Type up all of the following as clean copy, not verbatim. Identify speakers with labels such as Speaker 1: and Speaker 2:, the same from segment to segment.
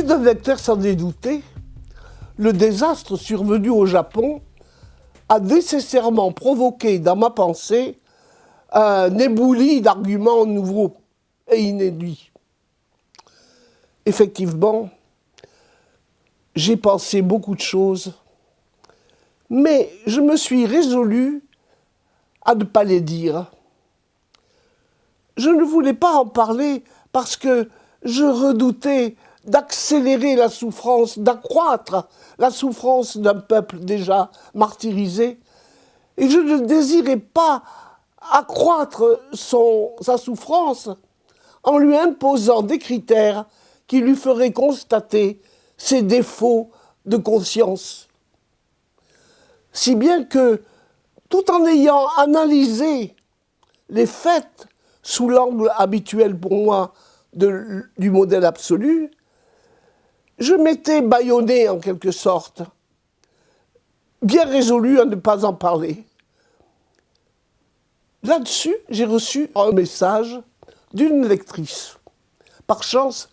Speaker 1: d'un lecteur s'en est douté, le désastre survenu au Japon a nécessairement provoqué dans ma pensée un éboulis d'arguments nouveaux et inédits. Effectivement, j'ai pensé beaucoup de choses, mais je me suis résolu à ne pas les dire. Je ne voulais pas en parler parce que je redoutais d'accélérer la souffrance, d'accroître la souffrance d'un peuple déjà martyrisé. Et je ne désirais pas accroître sa souffrance en lui imposant des critères qui lui feraient constater ses défauts de conscience. Si bien que, tout en ayant analysé les faits sous l'angle habituel pour moi du modèle absolu, je m'étais bâillonné en quelque sorte, bien résolu à ne pas en parler. Là-dessus, j'ai reçu un message d'une lectrice. Par chance,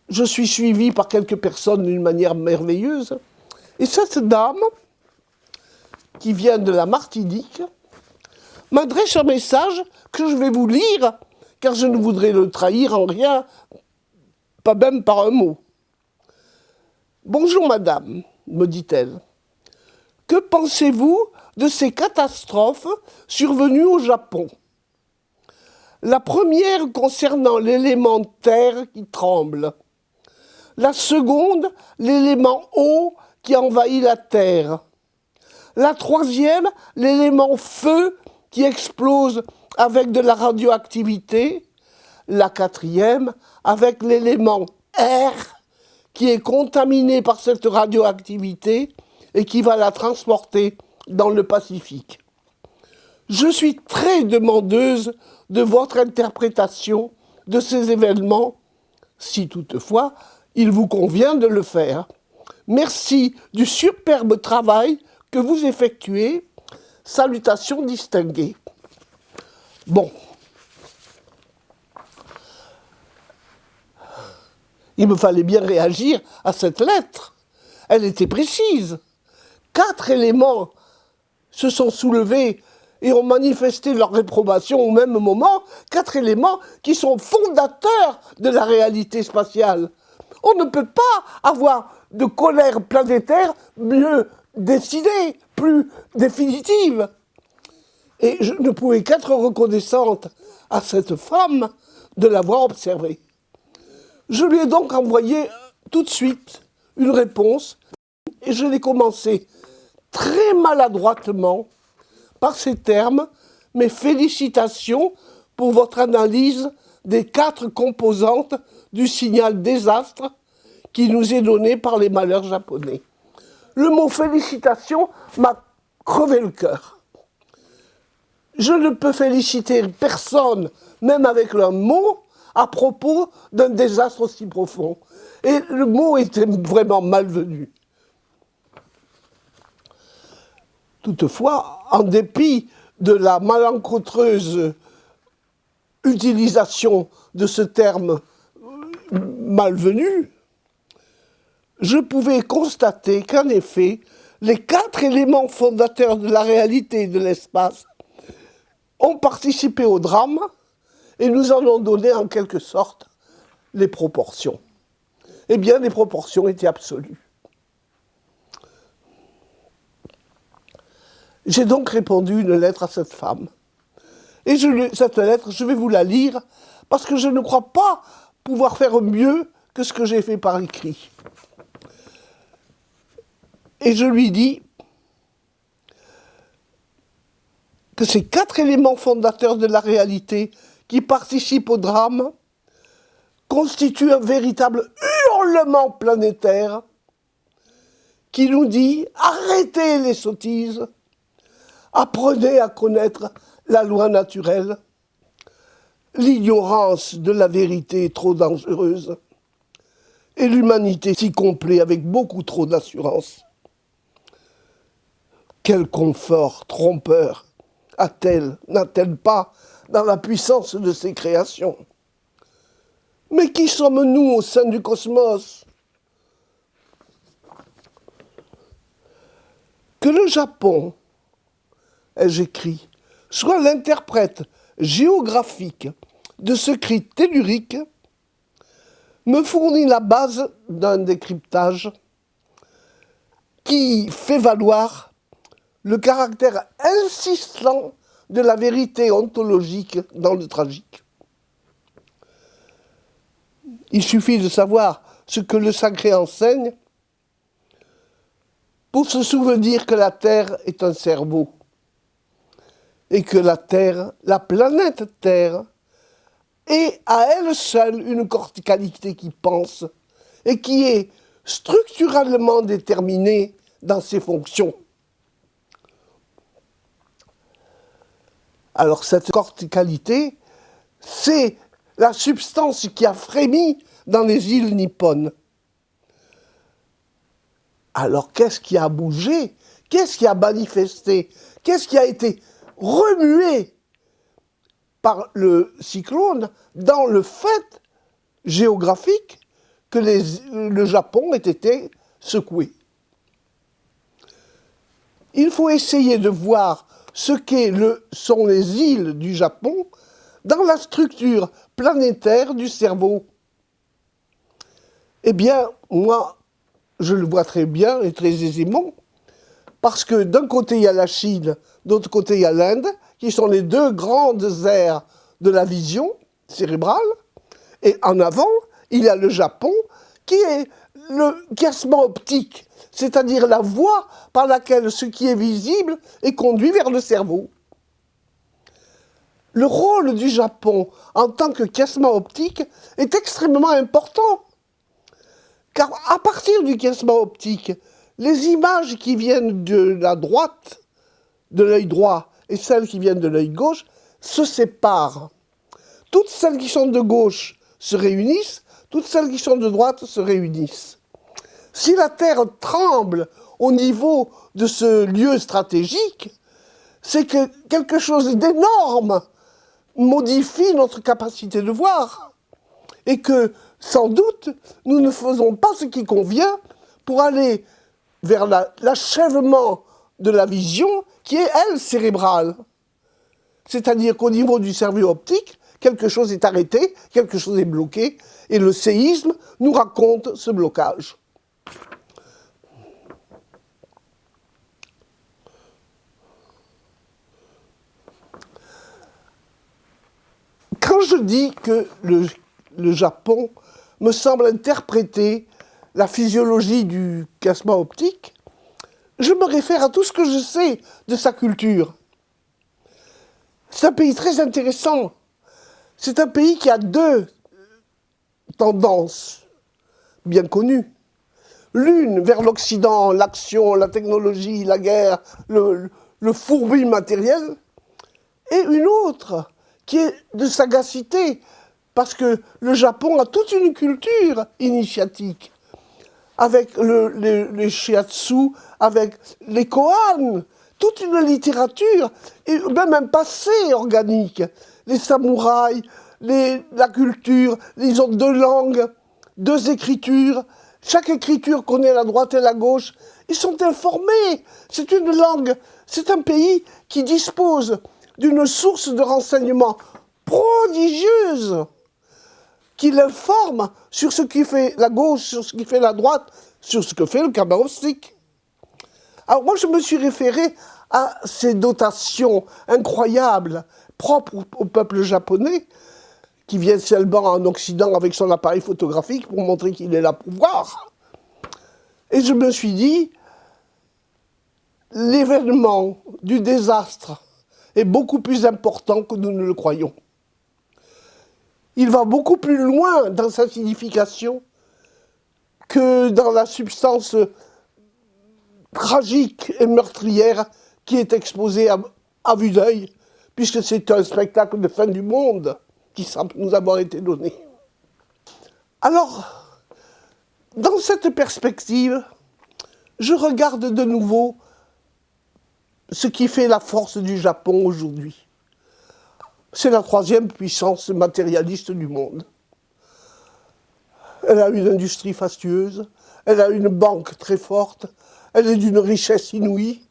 Speaker 1: je suis suivi par quelques personnes d'une manière merveilleuse. Et cette dame, qui vient de la Martinique, m'adresse un message que je vais vous lire, car je ne voudrais le trahir en rien, pas même par un mot. « Bonjour madame, me dit-elle. Que pensez-vous de ces catastrophes survenues au Japon? La première concernant l'élément terre qui tremble. La seconde, l'élément eau qui envahit la terre. La troisième, l'élément feu qui explose avec de la radioactivité. La quatrième, avec l'élément air qui est contaminé par cette radioactivité et qui va la transporter dans le Pacifique. Je suis très demandeuse de votre interprétation de ces événements, si toutefois il vous convient de le faire. Merci du superbe travail que vous effectuez. Salutations distinguées. » Bon. Il me fallait bien réagir à cette lettre. Elle était précise. 4 éléments se sont soulevés et ont manifesté leur réprobation au même moment. 4 éléments qui sont fondateurs de la réalité spatiale. On ne peut pas avoir de colère planétaire mieux décidée, plus définitive. Et je ne pouvais qu'être reconnaissante à cette femme de l'avoir observée. Je lui ai donc envoyé tout de suite une réponse et je l'ai commencé très maladroitement par ces termes: mes félicitations pour votre analyse des 4 composantes du signal désastre qui nous est donné par les malheurs japonais. Le mot félicitations m'a crevé le cœur. Je ne peux féliciter personne, même avec un mot, à propos d'un désastre aussi profond. Et le mot était vraiment malvenu. Toutefois, en dépit de la malencontreuse utilisation de ce terme malvenu, je pouvais constater qu'en effet, les 4 éléments fondateurs de la réalité et de l'espace ont participé au drame et nous en ont donné en quelque sorte les proportions. Eh bien, les proportions étaient absolues. J'ai donc répondu une lettre à cette femme. Et cette lettre, je vais vous la lire parce que je ne crois pas pouvoir faire mieux que ce que j'ai fait par écrit. Et je lui dis que ces 4 éléments fondateurs de la réalité qui participent au drame constituent un véritable hurlement planétaire qui nous dit « Arrêtez les sottises, apprenez à connaître la loi naturelle, l'ignorance de la vérité est trop dangereuse et l'humanité s'y complaît avec beaucoup trop d'assurance. Quel confort trompeur n'a-t-elle pas dans la puissance de ses créations? Mais qui sommes-nous au sein du cosmos? Que le Japon, j'écris, soit l'interprète géographique de ce cri tellurique me fournit la base d'un décryptage qui fait valoir le caractère insistant de la vérité ontologique dans le tragique. Il suffit de savoir ce que le sacré enseigne pour se souvenir que la Terre est un cerveau et que la Terre, la planète Terre, est à elle seule une corticalité qui pense et qui est structurellement déterminée dans ses fonctions. Alors cette corticalité, c'est la substance qui a frémi dans les îles nippones. Alors qu'est-ce qui a bougé? Qu'est-ce qui a manifesté? Qu'est-ce qui a été remué par le cyclone dans le fait géographique que le Japon ait été secoué? Il faut essayer de voir ce sont les îles du Japon dans la structure planétaire du cerveau. Eh bien, moi, je le vois très bien et très aisément, parce que d'un côté, il y a la Chine, de l'autre côté, il y a l'Inde, qui sont les deux grandes aires de la vision cérébrale, et en avant, il y a le Japon, qui est le cassement optique, c'est-à-dire la voie par laquelle ce qui est visible est conduit vers le cerveau. Le rôle du Japon en tant que cassement optique est extrêmement important. Car à partir du cassement optique, les images qui viennent de la droite, de l'œil droit, et celles qui viennent de l'œil gauche, se séparent. Toutes celles qui sont de gauche se réunissent, toutes celles qui sont de droite se réunissent. Si la Terre tremble au niveau de ce lieu stratégique, c'est que quelque chose d'énorme modifie notre capacité de voir. Et que, sans doute, nous ne faisons pas ce qui convient pour aller vers l'achèvement de la vision qui est, elle, cérébrale. C'est-à-dire qu'au niveau du cerveau optique, quelque chose est arrêté, quelque chose est bloqué, et le séisme nous raconte ce blocage. Quand je dis que le Japon me semble interpréter la physiologie du cassement optique, je me réfère à tout ce que je sais de sa culture. C'est un pays très intéressant. C'est un pays qui a deux tendances bien connues. L'une vers l'Occident, l'action, la technologie, la guerre, le fourbi matériel, et une autre qui est de sagacité, parce que le Japon a toute une culture initiatique, avec les shiatsu, avec les koans, toute une littérature, et même un passé organique. Les samouraïs, la culture, ils ont deux langues, deux écritures. Chaque écriture connaît la droite et la gauche. Ils sont informés. C'est une langue. C'est un pays qui dispose d'une source de renseignement prodigieuse, qui l'informe sur ce qui fait la gauche, sur ce qui fait la droite, sur ce que fait le caméostique. Alors moi, je me suis référé à ces dotations incroyables, propres au peuple japonais, qui vient seulement en Occident avec son appareil photographique pour montrer qu'il est là pour voir. Et je me suis dit, l'événement du désastre est beaucoup plus important que nous ne le croyons. Il va beaucoup plus loin dans sa signification que dans la substance tragique et meurtrière qui est exposée à vue d'œil, puisque c'est un spectacle de fin du monde qui semble nous avoir été donné. Alors, dans cette perspective, je regarde de nouveau ce qui fait la force du Japon aujourd'hui. C'est la troisième puissance matérialiste du monde. Elle a une industrie fastueuse, elle a une banque très forte, elle est d'une richesse inouïe,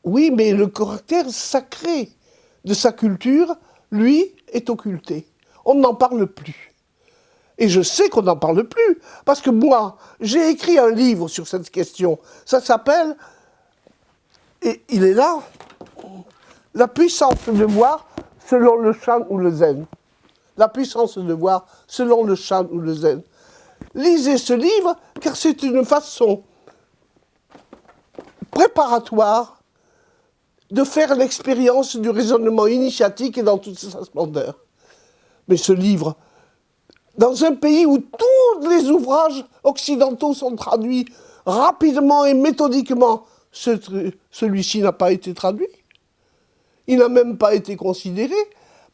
Speaker 1: Oui, mais le caractère sacré de sa culture, lui, est occulté. On n'en parle plus. Et je sais qu'on n'en parle plus, parce que moi, j'ai écrit un livre sur cette question. Ça s'appelle, et il est là, La puissance de voir selon le Shan ou le Zen. La puissance de voir selon le Shan ou le Zen. Lisez ce livre, car c'est une façon préparatoire de faire l'expérience du raisonnement initiatique et dans toute sa splendeur. Mais ce livre, dans un pays où tous les ouvrages occidentaux sont traduits rapidement et méthodiquement, celui-ci n'a pas été traduit. Il n'a même pas été considéré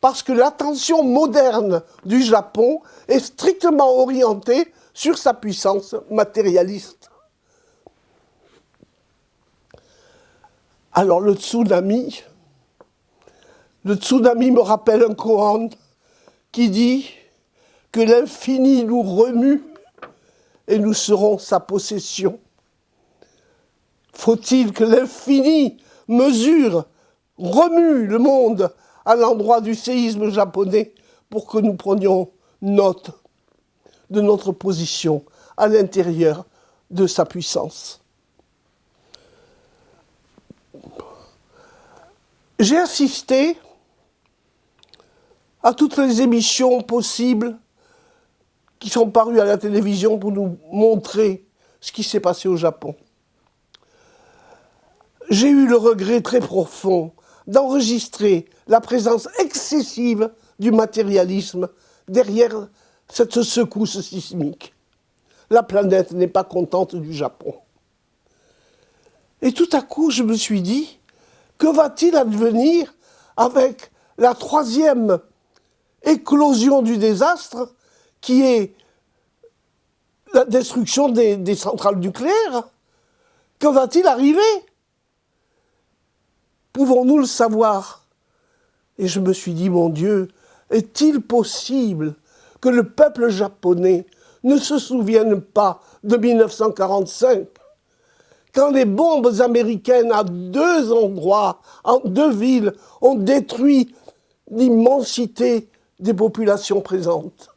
Speaker 1: parce que l'attention moderne du Japon est strictement orientée sur sa puissance matérialiste. Alors le tsunami me rappelle un koan qui dit que l'infini nous remue et nous serons sa possession. Faut-il que l'infini mesure, remue le monde à l'endroit du séisme japonais pour que nous prenions note de notre position à l'intérieur de sa puissance. J'ai assisté à toutes les émissions possibles qui sont parues à la télévision pour nous montrer ce qui s'est passé au Japon. J'ai eu le regret très profond d'enregistrer la présence excessive du matérialisme derrière cette secousse sismique. La planète n'est pas contente du Japon. Et tout à coup, je me suis dit, que va-t-il advenir avec la troisième éclosion du désastre, qui est la destruction des centrales nucléaires? Que va-t-il arriver? Pouvons-nous le savoir? Et je me suis dit, mon Dieu, est-il possible que le peuple japonais ne se souvienne pas de 1945, quand les bombes américaines à 2 endroits, en 2 villes, ont détruit l'immensité des populations présentes?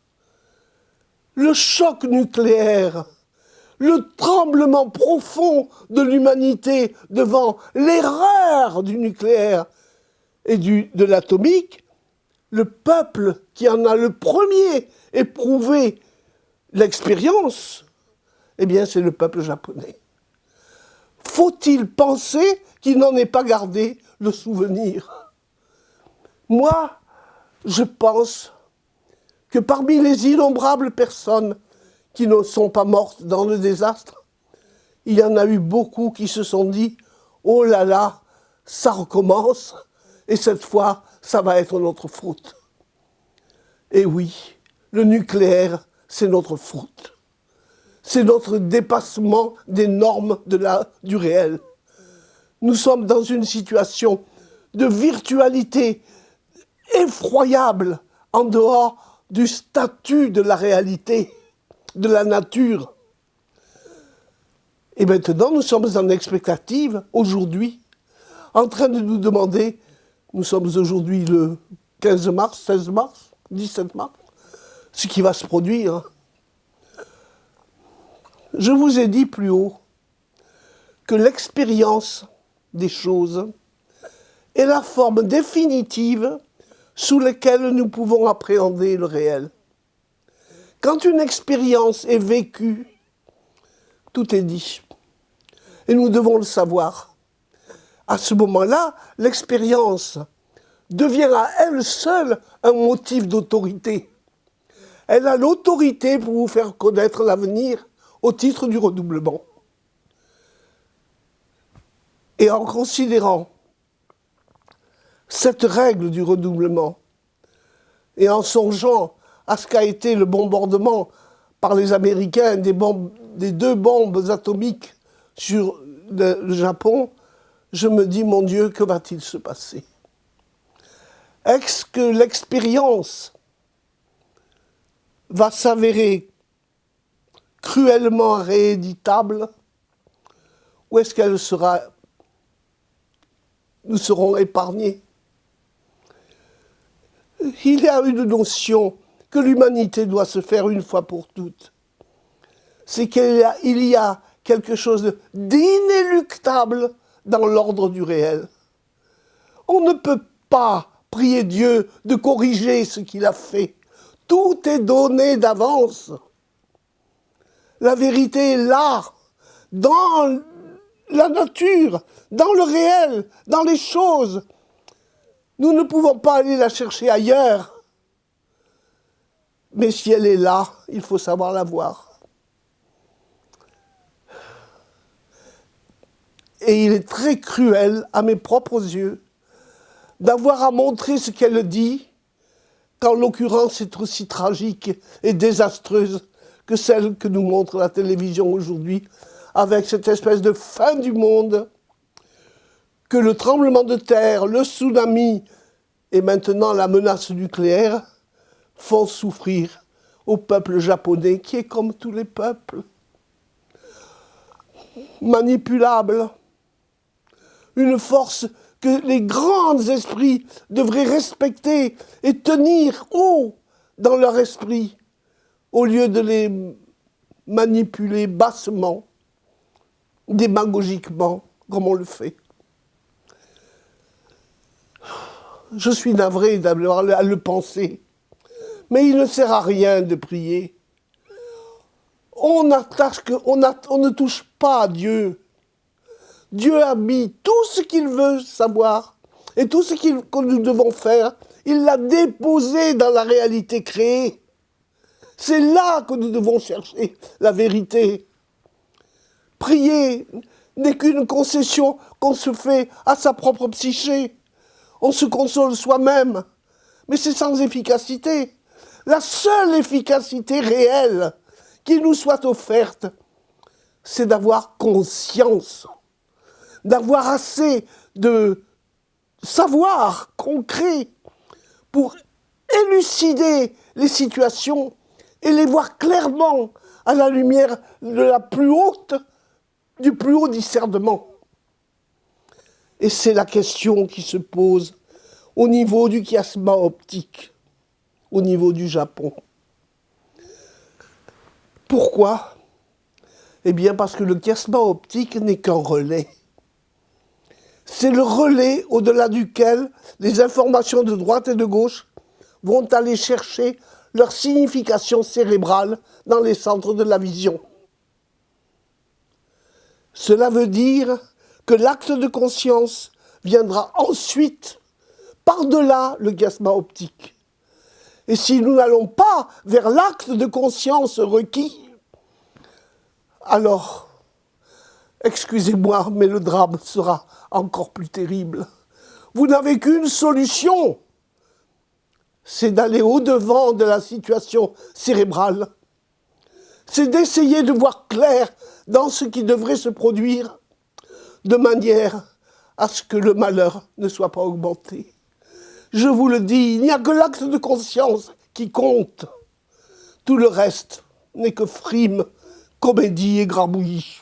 Speaker 1: Le choc nucléaire, le tremblement profond de l'humanité devant l'erreur du nucléaire et de l'atomique, le peuple qui en a le premier éprouvé l'expérience, eh bien c'est le peuple japonais. Faut-il penser qu'il n'en ait pas gardé le souvenir? Moi, je pense que parmi les innombrables personnes qui ne sont pas mortes dans le désastre, il y en a eu beaucoup qui se sont dit « Oh là là, ça recommence, et cette fois, ça va être notre faute. » Et oui, le nucléaire, c'est notre faute. C'est notre dépassement des normes du réel. Nous sommes dans une situation de virtualité effroyable en dehors du statut de la réalité, de la nature. Et maintenant, nous sommes en expectative, aujourd'hui, en train de nous demander, nous sommes aujourd'hui le 15 mars, 16 mars, 17 mars, ce qui va se produire. Je vous ai dit plus haut que l'expérience des choses est la forme définitive sous laquelle nous pouvons appréhender le réel. Quand une expérience est vécue, tout est dit. Et nous devons le savoir. À ce moment-là, l'expérience devient à elle seule un motif d'autorité. Elle a l'autorité pour vous faire connaître l'avenir au titre du redoublement. Et en considérant cette règle du redoublement, et en songeant à ce qu'a été le bombardement par les Américains des 2 bombes atomiques sur le Japon, je me dis, mon Dieu, que va-t-il se passer? Est-ce que l'expérience va s'avérer cruellement rééditable, ou est-ce qu'elle sera nous serons épargnés. Il y a une notion que l'humanité doit se faire une fois pour toutes. C'est qu'il y a quelque chose d'inéluctable dans l'ordre du réel. On ne peut pas prier Dieu de corriger ce qu'il a fait. Tout est donné d'avance. La vérité est là, dans la nature, dans le réel, dans les choses. Nous ne pouvons pas aller la chercher ailleurs. Mais si elle est là, il faut savoir la voir. Et il est très cruel, à mes propres yeux, d'avoir à montrer ce qu'elle dit, quand l'occurrence est aussi tragique et désastreuse que celle que nous montre la télévision aujourd'hui, avec cette espèce de fin du monde, que le tremblement de terre, le tsunami et maintenant la menace nucléaire font souffrir au peuple japonais, qui est comme tous les peuples, manipulable, une force que les grands esprits devraient respecter et tenir haut dans leur esprit, au lieu de les manipuler bassement, démagogiquement, comme on le fait. Je suis navré d'avoir à le penser, mais il ne sert à rien de prier. On ne touche pas à Dieu. Dieu a mis tout ce qu'il veut savoir et tout ce que nous devons faire, il l'a déposé dans la réalité créée. C'est là que nous devons chercher la vérité. Prier n'est qu'une concession qu'on se fait à sa propre psyché. On se console soi-même, mais c'est sans efficacité. La seule efficacité réelle qui nous soit offerte, c'est d'avoir conscience, d'avoir assez de savoir concret pour élucider les situations et les voir clairement à la lumière de la plus haute, du plus haut discernement. Et c'est la question qui se pose au niveau du chiasma optique, au niveau du Japon. Pourquoi ? Eh bien parce que le chiasma optique n'est qu'un relais. C'est le relais au-delà duquel les informations de droite et de gauche vont aller chercher leur signification cérébrale dans les centres de la vision. Cela veut dire que l'acte de conscience viendra ensuite, par-delà le chiasma optique. Et si nous n'allons pas vers l'acte de conscience requis, alors, excusez-moi, mais le drame sera encore plus terrible. Vous n'avez qu'une solution, c'est d'aller au-devant de la situation cérébrale. C'est d'essayer de voir clair dans ce qui devrait se produire, de manière à ce que le malheur ne soit pas augmenté. Je vous le dis, il n'y a que l'acte de conscience qui compte. Tout le reste n'est que frime, comédie et grabouillis.